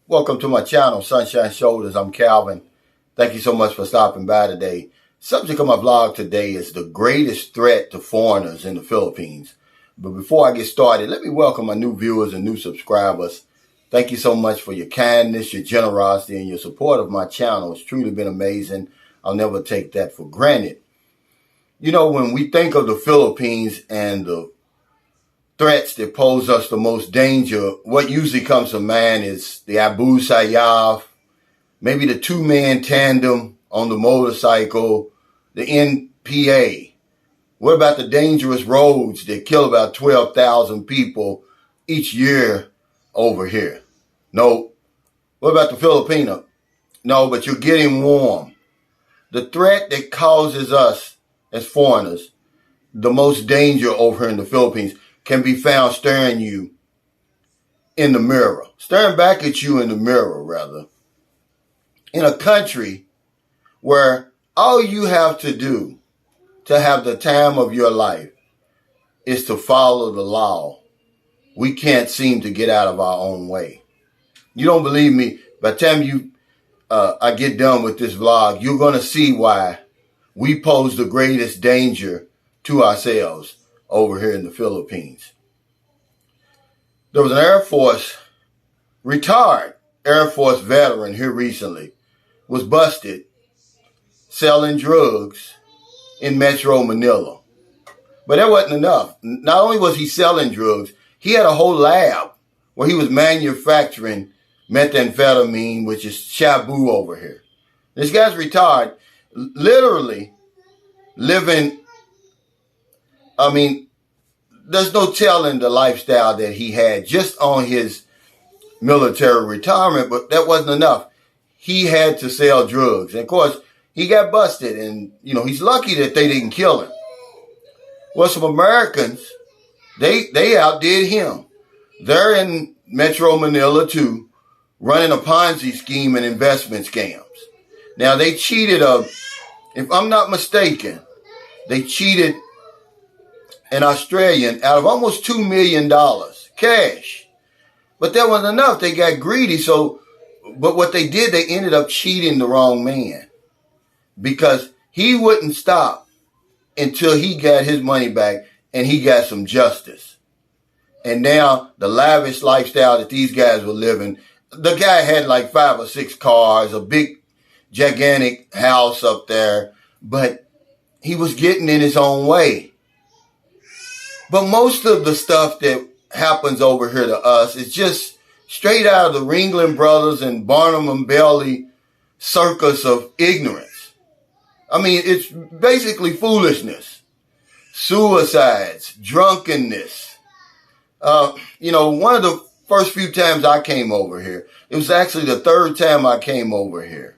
Welcome to my channel, Sunshine Shoulders. I'm Calvin. Thank you so much for stopping by today. Subject of my vlog today is the greatest threat to foreigners in the Philippines. But before I get started, let me welcome my new viewers and new subscribers. Thank you so much for your kindness, your generosity, and your support of my channel. It's truly been amazing. I'll never take that for granted. You know, when we think of the Philippines and the threats that pose us the most danger, what usually comes to mind is the Abu Sayyaf, maybe the two-man tandem on the motorcycle, the NPA. What about the dangerous roads that kill about 12,000 people each year over here? No. What about the Filipino? No, but you're getting warm. The threat that causes us as foreigners the most danger over here in the Philippines can be found staring you in the mirror. Staring back at you in the mirror, rather. In a country where all you have to do to have the time of your life is to follow the law, we can't seem to get out of our own way. You don't believe me? By the time I get done with this vlog, you're going to see why we pose the greatest danger to ourselves over here in the Philippines. There was an retired Air Force veteran here recently, was busted selling drugs in Metro Manila. But that wasn't enough. Not only was he selling drugs, he had a whole lab where he was manufacturing methamphetamine, which is shabu over here. This guy's retired, literally living, there's no telling the lifestyle that he had just on his military retirement, but that wasn't enough. He had to sell drugs. And of course, he got busted, and, he's lucky that they didn't kill him. Well, some Americans, they outdid him. They're in Metro Manila too, running a Ponzi scheme and investment scams. Now, they cheated, if I'm not mistaken, they cheated an Australian out of almost $2 million cash. But that wasn't enough. They got greedy. But what they did, they ended up cheating the wrong man, because he wouldn't stop until he got his money back and he got some justice. And now the lavish lifestyle that these guys were living, the guy had like 5 or 6 cars, a big, gigantic house up there, but he was getting in his own way. But most of the stuff that happens over here to us is just straight out of the Ringling Brothers and Barnum and Bailey circus of ignorance. It's basically foolishness, suicides, drunkenness. One of the first few times I came over here, it was actually the 3rd time I came over here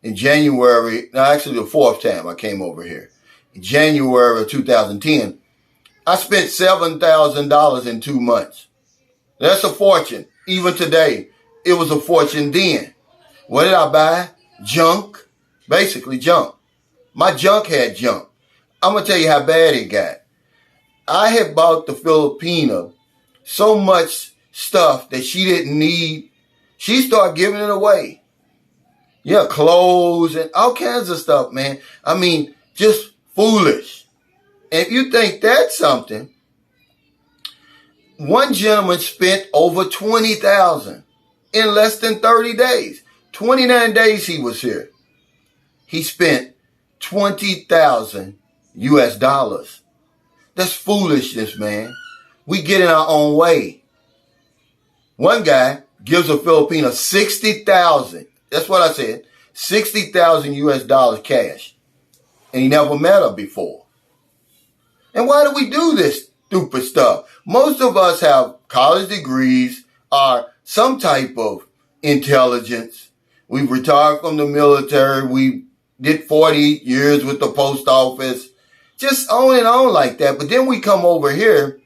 in January. No, actually the 4th time I came over here in January of 2010. I spent $7,000 in 2 months. That's a fortune. Even today, it was a fortune then. What did I buy? Junk. Basically junk. My junk had junk. I'm going to tell you how bad it got. I had bought the Filipina so much stuff that she didn't need. She started giving it away. Yeah, clothes and all kinds of stuff, man. Just foolish. And if you think that's something, one gentleman spent over $20,000 in less than 30 days. 29 days he was here. He spent $20,000 US. That's foolishness, man. We get in our own way. One guy gives a Filipino $60,000. That's what I said. $60,000 US cash. And he never met her before. And why do we do this stupid stuff? Most of us have college degrees or some type of intelligence. We've retired from the military. We did 40 years with the post office. Just on and on like that. But then we come over here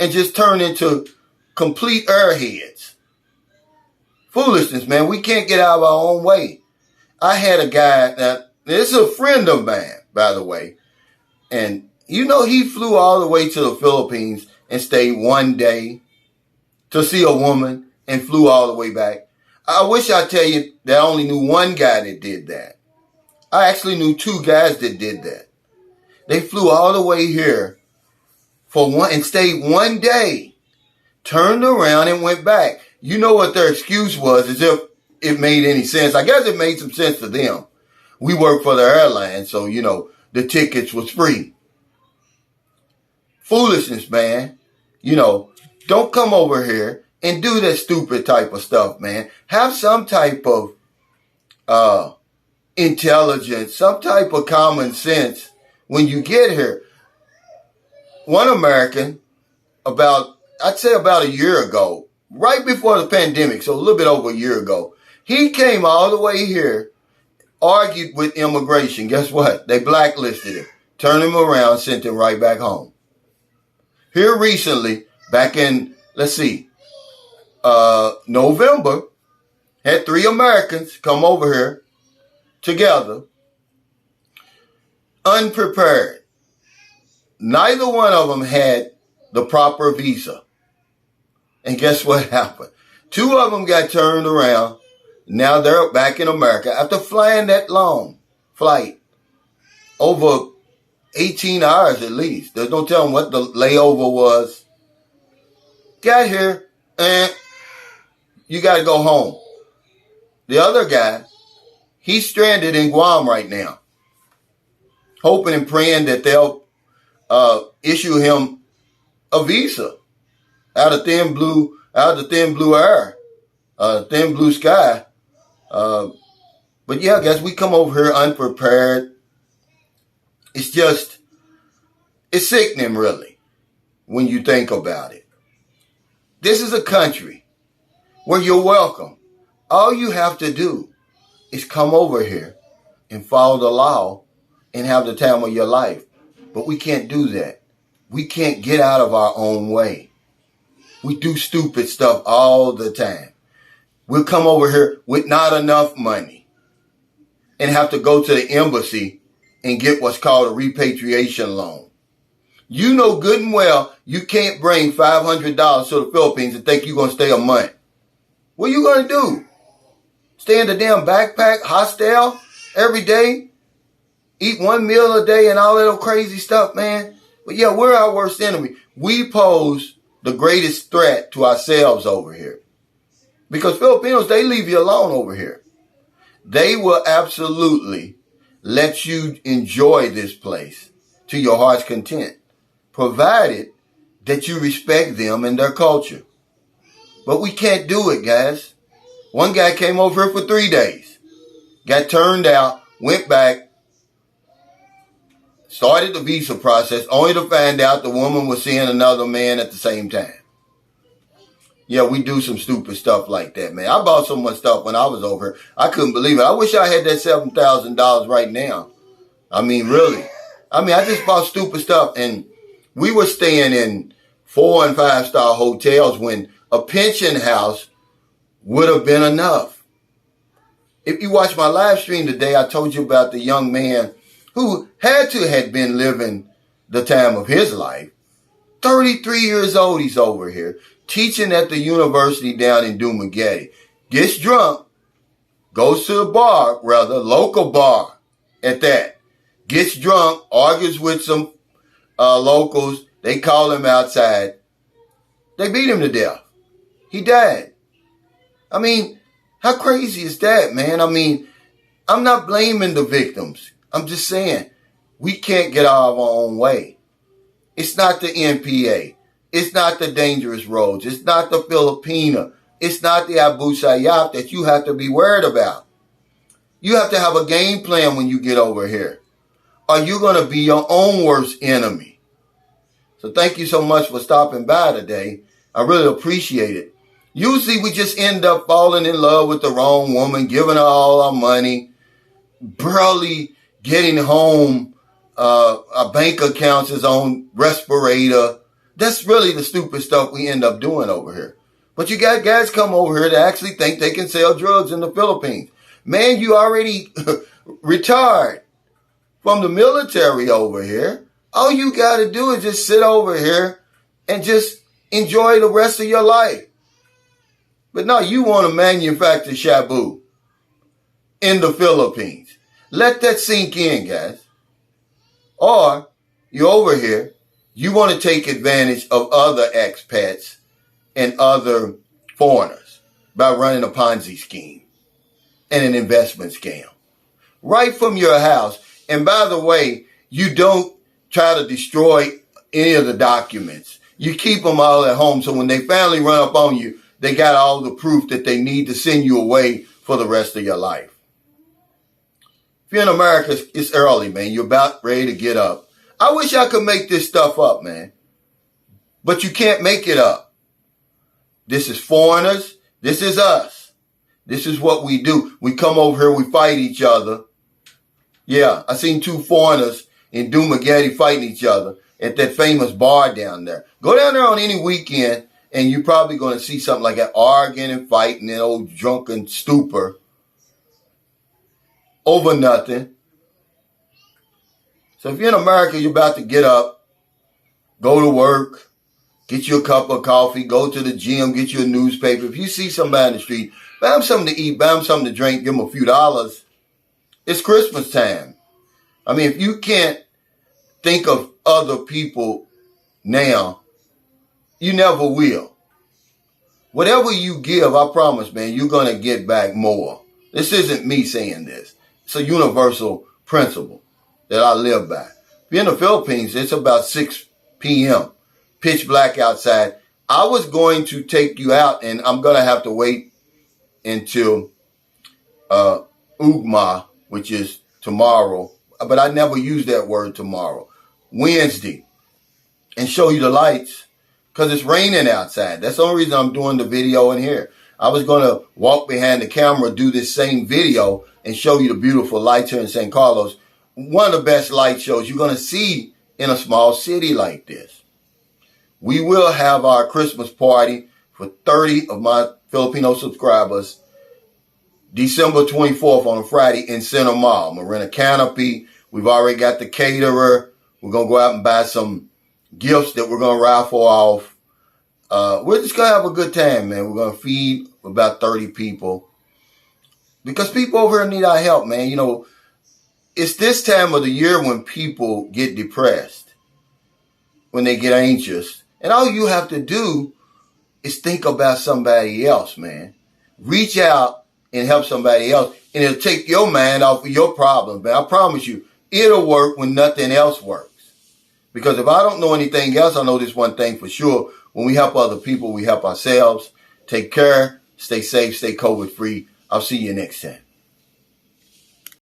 and just turn into complete airheads. Foolishness, man. We can't get out of our own way. I had a guy, this is a friend of mine, by the way, and he flew all the way to the Philippines and stayed one day to see a woman and flew all the way back. I wish I tell you that I only knew one guy that did that. I actually knew two guys that did that. They flew all the way here for one and stayed one day, turned around and went back. You know what their excuse was, as if it made any sense. I guess it made some sense to them. We work for the airline, so, the tickets was free. Foolishness, man. Don't come over here and do that stupid type of stuff, man. Have some type of intelligence, some type of common sense when you get here. One American, I'd say about a year ago, right before the pandemic, so a little bit over a year ago, he came all the way here, argued with immigration. Guess what? They blacklisted him, turned him around, sent him right back home. Here recently, back in, November, had 3 Americans come over here together, unprepared. Neither one of them had the proper visa. And guess what happened? 2 of them got turned around. Now they're back in America after flying that long flight, over 18 hours at least. There's no telling what the layover was. Got here and you got to go home. The other guy, he's stranded in Guam right now, hoping and praying that they'll issue him a visa out of the thin blue air, thin blue sky. But yeah, guys, we come over here unprepared. It's sickening, really, when you think about it. This is a country where you're welcome. All you have to do is come over here and follow the law and have the time of your life. But we can't do that. We can't get out of our own way. We do stupid stuff all the time. We'll come over here with not enough money and have to go to the embassy and get what's called a repatriation loan. You know good and well you can't bring $500 to the Philippines and think you're going to stay a month. What are you going to do? Stay in the damn backpack hostel every day? Eat 1 meal a day and all that crazy stuff, man? But yeah, we're our worst enemy. We pose the greatest threat to ourselves over here. Because Filipinos, they leave you alone over here. They will absolutely let you enjoy this place to your heart's content, provided that you respect them and their culture. But we can't do it, guys. One guy came over here for 3 days, got turned out, went back, started the visa process, only to find out the woman was seeing another man at the same time. Yeah, we do some stupid stuff like that, man. I bought so much stuff when I was over here. I couldn't believe it. I wish I had that $7,000 right now. I mean, really. I just bought stupid stuff. And we were staying in 4- and 5-star hotels when a pension house would have been enough. If you watch my live stream today, I told you about the young man who had been living the time of his life. 33 years old, he's over here, teaching at the university down in Dumaguete. Gets drunk, goes to the bar, local bar at that. Gets drunk, argues with some locals. They call him outside. They beat him to death. He died. How crazy is that, man? I'm not blaming the victims. I'm just saying, we can't get out of our own way. It's not the NPA. It's not the dangerous roads. It's not the Filipina. It's not the Abu Sayyaf that you have to be worried about. You have to have a game plan when you get over here, or you're going to be your own worst enemy. So thank you so much for stopping by today. I really appreciate it. Usually we just end up falling in love with the wrong woman, giving her all our money, barely getting home. Our bank accounts is on respirator. That's really the stupid stuff we end up doing over here. But you got guys come over here that actually think they can sell drugs in the Philippines. Man, you already retired from the military over here. All you got to do is just sit over here and just enjoy the rest of your life. But no, you want to manufacture shabu in the Philippines. Let that sink in, guys. Or you're over here, you want to take advantage of other expats and other foreigners by running a Ponzi scheme and an investment scam right from your house. And by the way, you don't try to destroy any of the documents. You keep them all at home, so when they finally run up on you, they got all the proof that they need to send you away for the rest of your life. If you're in America, it's early, man. You're about ready to get up. I wish I could make this stuff up, man. But you can't make it up. This is foreigners. This is us. This is what we do. We come over here, we fight each other. Yeah, I seen two foreigners in Dumageddon fighting each other at that famous bar down there. Go down there on any weekend, and you're probably going to see something like that, arguing and fighting in old drunken stupor over nothing. So if you're in America, you're about to get up, go to work, get you a cup of coffee, go to the gym, get you a newspaper. If you see somebody in the street, buy them something to eat, buy them something to drink, give them a few dollars. It's Christmas time. I mean, if you can't think of other people now, you never will. Whatever you give, I promise, man, you're going to get back more. This isn't me saying this. It's a universal principle that I live by. If you're in the Philippines, it's about 6 p.m., pitch black outside. I was going to take you out, and I'm going to have to wait until Ugma, which is tomorrow, but I never use that word tomorrow, Wednesday, and show you the lights because it's raining outside. That's the only reason I'm doing the video in here. I was going to walk behind the camera, do this same video, and show you the beautiful lights here in San Carlos. One of the best light shows you're going to see in a small city like this. We will have our Christmas party for 30 of my Filipino subscribers December 24th on a Friday in Center Mall. I'm going to rent a canopy. We've already got the caterer. We're going to go out and buy some gifts that we're going to raffle off. We're just going to have a good time, man. We're going to feed about 30 people because people over here need our help, man. You know, it's this time of the year when people get depressed, when they get anxious. And all you have to do is think about somebody else, man. Reach out and help somebody else, and it'll take your mind off of your problems. But I promise you, it'll work when nothing else works. Because if I don't know anything else, I know this one thing for sure. When we help other people, we help ourselves. Take care, stay safe, stay COVID-free. I'll see you next time.